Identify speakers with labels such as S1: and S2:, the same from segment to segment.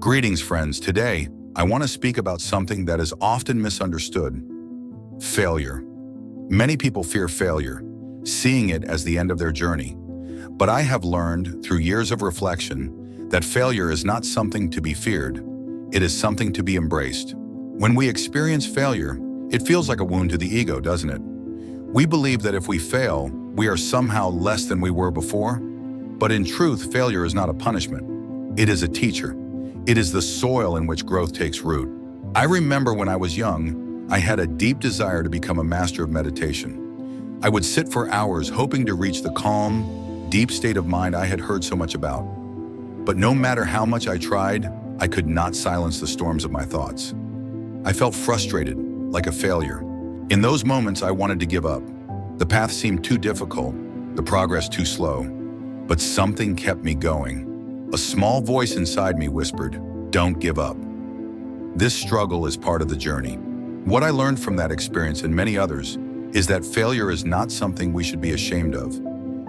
S1: Greetings, friends. Today, I want to speak about something that is often misunderstood: failure. Many people fear failure, seeing it as the end of their journey. But I have learned through years of reflection that failure is not something to be feared. It is something to be embraced. When we experience failure, it feels like a wound to the ego, doesn't it? We believe that if we fail, we are somehow less than we were before. But in truth, failure is not a punishment. It is a teacher. It is the soil in which growth takes root. I remember when I was young, I had a deep desire to become a master of meditation. I would sit for hours hoping to reach the calm, deep state of mind I had heard so much about. But no matter how much I tried, I could not silence the storms of my thoughts. I felt frustrated, like a failure. In those moments, I wanted to give up. The path seemed too difficult, the progress too slow. But something kept me going. A small voice inside me whispered, "Don't give up." This struggle is part of the journey. What I learned from that experience and many others is that failure is not something we should be ashamed of.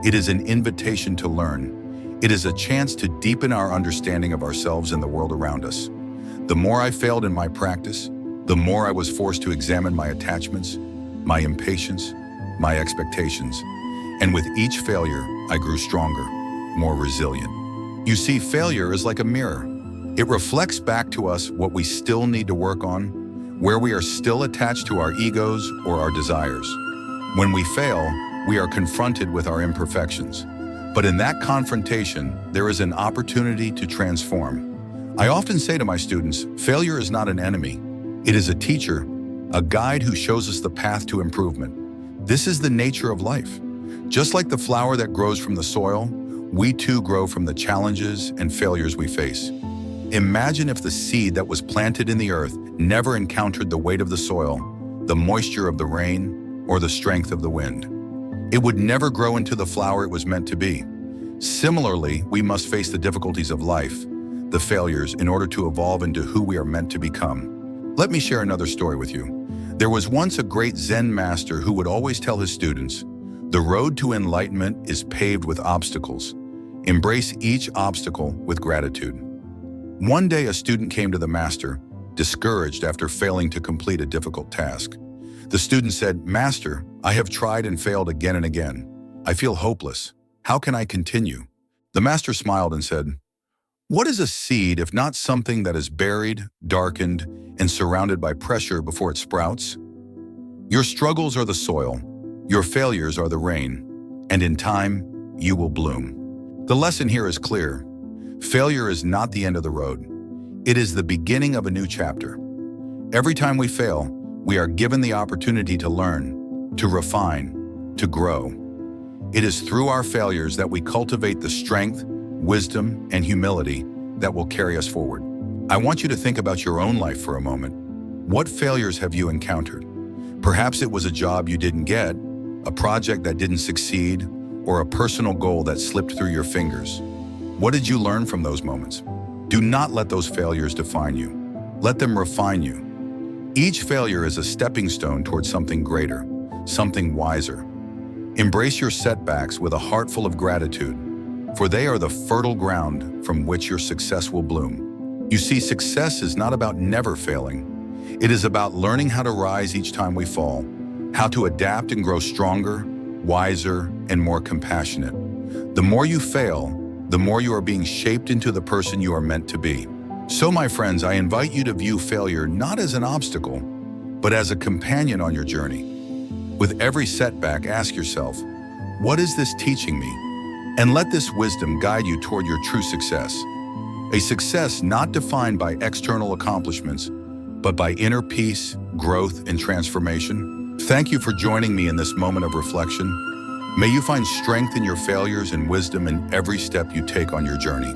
S1: It is an invitation to learn. It is a chance to deepen our understanding of ourselves and the world around us. The more I failed in my practice, the more I was forced to examine my attachments, my impatience, my expectations. And with each failure, I grew stronger, more resilient. You see, failure is like a mirror. It reflects back to us what we still need to work on, where we are still attached to our egos or our desires. When we fail, we are confronted with our imperfections. But in that confrontation, there is an opportunity to transform. I often say to my students, failure is not an enemy. It is a teacher, a guide who shows us the path to improvement. This is the nature of life. Just like the flower that grows from the soil, we too grow from the challenges and failures we face. Imagine if the seed that was planted in the earth never encountered the weight of the soil, the moisture of the rain, or the strength of the wind. It would never grow into the flower it was meant to be. Similarly, we must face the difficulties of life, the failures, in order to evolve into who we are meant to become. Let me share another story with you. There was once a great Zen master who would always tell his students, "The road to enlightenment is paved with obstacles. Embrace each obstacle with gratitude." One day, a student came to the master, discouraged after failing to complete a difficult task. The student said, "Master, I have tried and failed again and again. I feel hopeless. How can I continue?" The master smiled and said, "What is a seed if not something that is buried, darkened, and surrounded by pressure before it sprouts? Your struggles are the soil, your failures are the rain, and in time, you will bloom." The lesson here is clear. Failure is not the end of the road. It is the beginning of a new chapter. Every time we fail, we are given the opportunity to learn, to refine, to grow. It is through our failures that we cultivate the strength, wisdom, and humility that will carry us forward. I want you to think about your own life for a moment. What failures have you encountered? Perhaps it was a job you didn't get, a project that didn't succeed, or a personal goal that slipped through your fingers. What did you learn from those moments? Do not let those failures define you. Let them refine you. Each failure is a stepping stone towards something greater, something wiser. Embrace your setbacks with a heart full of gratitude, for they are the fertile ground from which your success will bloom. You see, success is not about never failing. It is about learning how to rise each time we fall, how to adapt and grow stronger, wiser, and more compassionate. The more you fail, the more you are being shaped into the person you are meant to be. So, my friends, I invite you to view failure not as an obstacle, but as a companion on your journey. With every setback, ask yourself, what is this teaching me? And let this wisdom guide you toward your true success. A success not defined by external accomplishments, but by inner peace, growth, and transformation. Thank you for joining me in this moment of reflection. May you find strength in your failures and wisdom in every step you take on your journey.